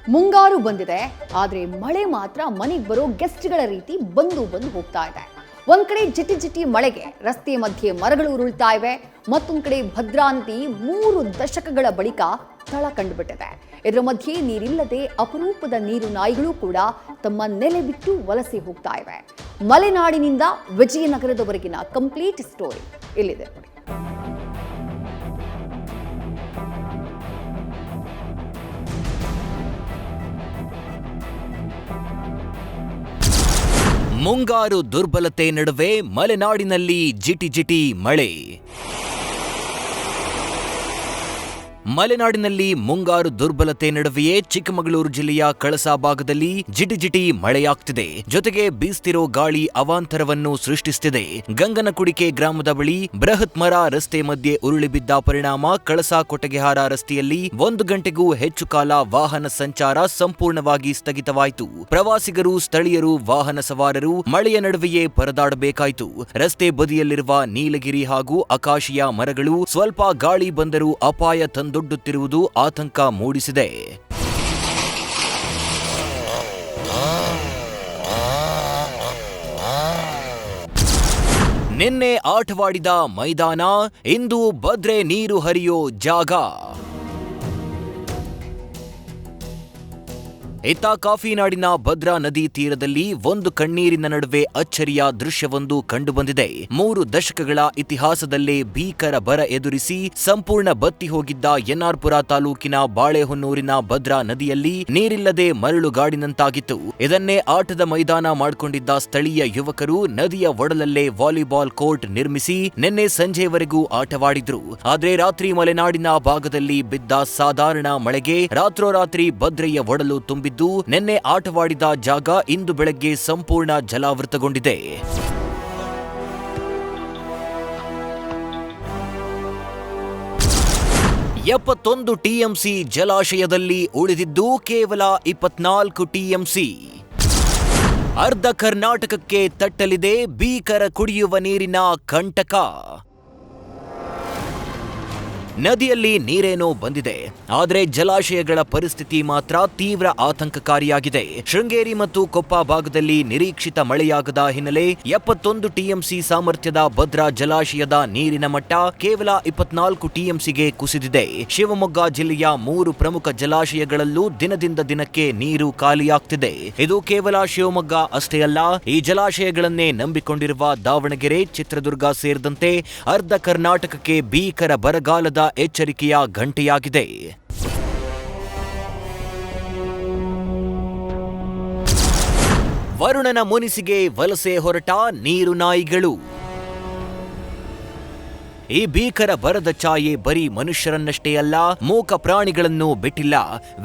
ಮುಂಗಾರು ಬಂದಿದೆ, ಆದರೆ ಮಳೆ ಮಾತ್ರ ಮನೆಗೆ ಬರೋ ಗೆಸ್ಟ್ಗಳ ರೀತಿ ಬಂದು ಹೋಗ್ತಾ ಇದೆ. ಒಂದ್ ಕಡೆ ಜಿಟಿ ಜಿಟಿ ಮಳೆಗೆ ರಸ್ತೆ ಮಧ್ಯೆ ಮರಗಳು ಉರುಳ್ತಾ ಇವೆ. ಮತ್ತೊಂದ್ ಕಡೆ ಭದ್ರಾ ನದಿ 3 ದಶಕಗಳ ಬಳಿಕ ತಳ ಕಂಡುಬಿಟ್ಟಿದೆ. ಇದರ ಮಧ್ಯೆ ನೀರಿಲ್ಲದೆ ಅಪರೂಪದ ನೀರು ನಾಯಿಗಳು ಕೂಡ ತಮ್ಮ ನೆಲೆ ಬಿಟ್ಟು ವಲಸೆ ಹೋಗ್ತಾ ಇವೆ. ಮಲೆನಾಡಿನಿಂದ ವಿಜಯನಗರದವರೆಗಿನ ಕಂಪ್ಲೀಟ್ ಸ್ಟೋರಿ ಇಲ್ಲಿದೆ ನೋಡಿ. ಮುಂಗಾರು ದುರ್ಬಲತೆ ನಡುವೆ ಮಲೆನಾಡಿನಲ್ಲಿ ಜಿಟಿ ಮಳೆ. ಮಲೆನಾಡಿನಲ್ಲಿ ಮುಂಗಾರು ದುರ್ಬಲತೆ ನಡುವೆಯೇ ಚಿಕ್ಕಮಗಳೂರು ಜಿಲ್ಲೆಯ ಕಳಸಾ ಭಾಗದಲ್ಲಿ ಜಿಟಿ ಮಳೆಯಾಗ್ತಿದೆ. ಜೊತೆಗೆ ಬೀಸ್ತಿರೋ ಗಾಳಿ ಅವಾಂತರವನ್ನು ಸೃಷ್ಟಿಸುತ್ತಿದೆ. ಗಂಗನಕುಡಿಕೆ ಗ್ರಾಮದ ಬಳಿ ಬೃಹತ್ ಮರ ರಸ್ತೆ ಮಧ್ಯೆ ಉರುಳಿ ಬಿದ್ದ ಪರಿಣಾಮ ಕಳಸಾ ಕೊಟಗೆಹಾರ ರಸ್ತೆಯಲ್ಲಿ 1 ಗಂಟೆಗೂ ಹೆಚ್ಚು ಕಾಲ ವಾಹನ ಸಂಚಾರ ಸಂಪೂರ್ಣವಾಗಿ ಸ್ಥಗಿತವಾಯಿತು. ಪ್ರವಾಸಿಗರು, ಸ್ಥಳೀಯರು, ವಾಹನ ಸವಾರರು ಮಳೆಯ ನಡುವೆಯೇ ಪರದಾಡಬೇಕಾಯಿತು. ರಸ್ತೆ ಬದಿಯಲ್ಲಿರುವ ನೀಲಗಿರಿ ಹಾಗೂ ಅಕಾಶಿಯ ಮರಗಳು ಸ್ವಲ್ಪ ಗಾಳಿ ಬಂದರೂ ಅಪಾಯ ತಂದೊಡ್ಡುತ್ತಿರುವುದು ಆತಂಕ ಮೂಡಿಸಿದೆ. ನಿನ್ನೆ ಆಟವಾಡಿದ ಮೈದಾನ ಇಂದು ಭದ್ರೆ ನೀರು ಹರಿಯೋ ಜಾಗ. ಇತ್ತ ಕಾಫಿನಾಡಿನ ಭದ್ರಾ ನದಿ ತೀರದಲ್ಲಿ ಒಂದು ಕಣ್ಣೀರಿನ ನಡುವೆ ಅಚ್ಚರಿಯ ದೃಶ್ಯವೊಂದು ಕಂಡುಬಂದಿದೆ. 3 ದಶಕಗಳ ಇತಿಹಾಸದಲ್ಲೇ ಭೀಕರ ಬರ ಎದುರಿಸಿ ಸಂಪೂರ್ಣ ಬತ್ತಿ ಹೋಗಿದ್ದ ಎನ್ಆರ್ಪುರ ತಾಲೂಕಿನ ಬಾಳೆಹೊನ್ನೂರಿನ ಭದ್ರಾ ನದಿಯಲ್ಲಿ ನೀರಿಲ್ಲದೆ ಮರಳುಗಾಡಿನಂತಾಗಿತ್ತು. ಇದನ್ನೇ ಆಟದ ಮೈದಾನ ಮಾಡಿಕೊಂಡಿದ್ದ ಸ್ಥಳೀಯ ಯುವಕರು ನದಿಯ ಒಡಲಲ್ಲೇ ವಾಲಿಬಾಲ್ ಕೋರ್ಟ್ ನಿರ್ಮಿಸಿ ನಿನ್ನೆ ಸಂಜೆವರೆಗೂ ಆಟವಾಡಿದ್ರು. ಆದ್ರೆ ರಾತ್ರಿ ಮಲೆನಾಡಿನ ಭಾಗದಲ್ಲಿ ಬಿದ್ದ ಸಾಧಾರಣ ಮಳೆಗೆ ರಾತ್ರೋರಾತ್ರಿ ಭದ್ರೆಯ ಒಡಲು ತುಂಬಿದ್ದು ನಿನ್ನೆ ಆಟವಾಡಿದ ಜಾಗ ಇಂದು ಬೆಳಗ್ಗೆ ಸಂಪೂರ್ಣ ಜಲಾವೃತಗೊಂಡಿದೆ. ಎಪ್ಪತ್ತೊಂದು ಟಿಎಂಸಿ ಜಲಾಶಯದಲ್ಲಿ ಉಳಿದಿದ್ದು ಕೇವಲ 24 ಟಿಎಂಸಿ. ಅರ್ಧ ಕರ್ನಾಟಕಕ್ಕೆ ತಟ್ಟಲಿದೆ ಭೀಕರ ಕುಡಿಯುವ ನೀರಿನ ಕಂಟಕ. ನದಿಯಲ್ಲಿ ನೀರೇನೋ ಬಂದಿದೆ, ಆದರೆ ಜಲಾಶಯಗಳ ಪರಿಸ್ಥಿತಿ ಮಾತ್ರ ತೀವ್ರ ಆತಂಕಕಾರಿಯಾಗಿದೆ. ಶೃಂಗೇರಿ ಮತ್ತು ಕೊಪ್ಪ ಭಾಗದಲ್ಲಿ ನಿರೀಕ್ಷಿತ ಮಳೆಯಾಗದ ಹಿನ್ನೆಲೆ 71 ಟಿಎಂಸಿ ಸಾಮರ್ಥ್ಯದ ಭದ್ರಾ ಜಲಾಶಯದ ನೀರಿನ ಮಟ್ಟ ಕೇವಲ 24 ಟಿಎಂಸಿಗೆ ಕುಸಿದಿದೆ. ಶಿವಮೊಗ್ಗ ಜಿಲ್ಲೆಯ 3 ಪ್ರಮುಖ ಜಲಾಶಯಗಳಲ್ಲೂ ದಿನದಿಂದ ದಿನಕ್ಕೆ ನೀರು ಖಾಲಿಯಾಗ್ತಿದೆ. ಇದು ಕೇವಲ ಶಿವಮೊಗ್ಗ ಅಷ್ಟೇ ಅಲ್ಲ, ಈ ಜಲಾಶಯಗಳನ್ನೇ ನಂಬಿಕೊಂಡಿರುವ ದಾವಣಗೆರೆ, ಚಿತ್ರದುರ್ಗ ಸೇರಿದಂತೆ ಅರ್ಧ ಕರ್ನಾಟಕಕ್ಕೆ ಭೀಕರ ಬರಗಾಲದ ಎಚ್ಚರಿಕೆಯ ಗಂಟೆಯಾಗಿದೆ. ವರುಣನ ಮುನಿಸಿಗೆ ವಲಸೆ ಹೊರಟ ನೀರು ನಾಯಿಗಳು. ಈ ಭೀಕರ ಬರದ ಛಾಯೆ ಬರೀ ಮನುಷ್ಯರನ್ನಷ್ಟೇ ಅಲ್ಲ, ಮೂಕ ಪ್ರಾಣಿಗಳನ್ನು ಬಿಟ್ಟಿಲ್ಲ.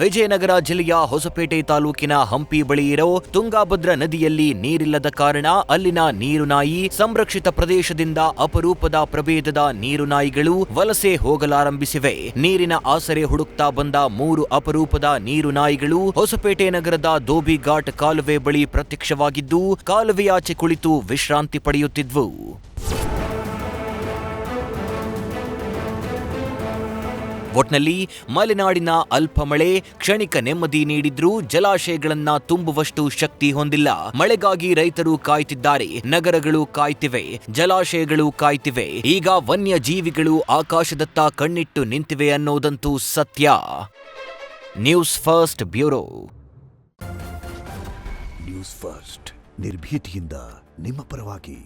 ವಿಜಯನಗರ ಜಿಲ್ಲೆಯ ಹೊಸಪೇಟೆ ತಾಲೂಕಿನ ಹಂಪಿ ಬಳಿ ಇರೋ ತುಂಗಾಭದ್ರಾ ನದಿಯಲ್ಲಿ ನೀರಿಲ್ಲದ ಕಾರಣ ಅಲ್ಲಿನ ನೀರು ನಾಯಿ ಸಂರಕ್ಷಿತ ಪ್ರದೇಶದಿಂದ ಅಪರೂಪದ ಪ್ರಭೇದದ ನೀರು ನಾಯಿಗಳು ವಲಸೆ ಹೋಗಲಾರಂಭಿಸಿವೆ. ನೀರಿನ ಆಸರೆ ಹುಡುಕ್ತಾ ಬಂದ 3 ಅಪರೂಪದ ನೀರು ನಾಯಿಗಳು ಹೊಸಪೇಟೆ ನಗರದ ಧೋಬಿ ಘಾಟ್ ಕಾಲುವೆ ಬಳಿ ಪ್ರತ್ಯಕ್ಷವಾಗಿದ್ದು, ಕಾಲುವೆಯಾಚೆ ಕುಳಿತು ವಿಶ್ರಾಂತಿ ಪಡೆಯುತ್ತಿದ್ವು. ಒಟ್ನಲ್ಲಿ ಮಲೆನಾಡಿನ ಅಲ್ಪ ಮಳೆ ಕ್ಷಣಿಕ ನೆಮ್ಮದಿ ನೀಡಿದ್ರೂ ಜಲಾಶಯಗಳನ್ನ ತುಂಬುವಷ್ಟು ಶಕ್ತಿ ಹೊಂದಿಲ್ಲ. ಮಳೆಗಾಗಿ ರೈತರು ಕಾಯ್ತಿದ್ದಾರೆ, ನಗರಗಳು ಕಾಯ್ತಿವೆ, ಜಲಾಶಯಗಳು ಕಾಯ್ತಿವೆ. ಈಗ ವನ್ಯ ಜೀವಿಗಳು ಆಕಾಶದತ್ತ ಕಣ್ಣಿಟ್ಟು ನಿಂತಿವೆ ಅನ್ನೋದಂತೂ ಸತ್ಯ. News first bureau. News first ನಿರ್ಭೀತಿಯಿಂದ ನಿಮ್ಮ ಪರವಾಗಿ.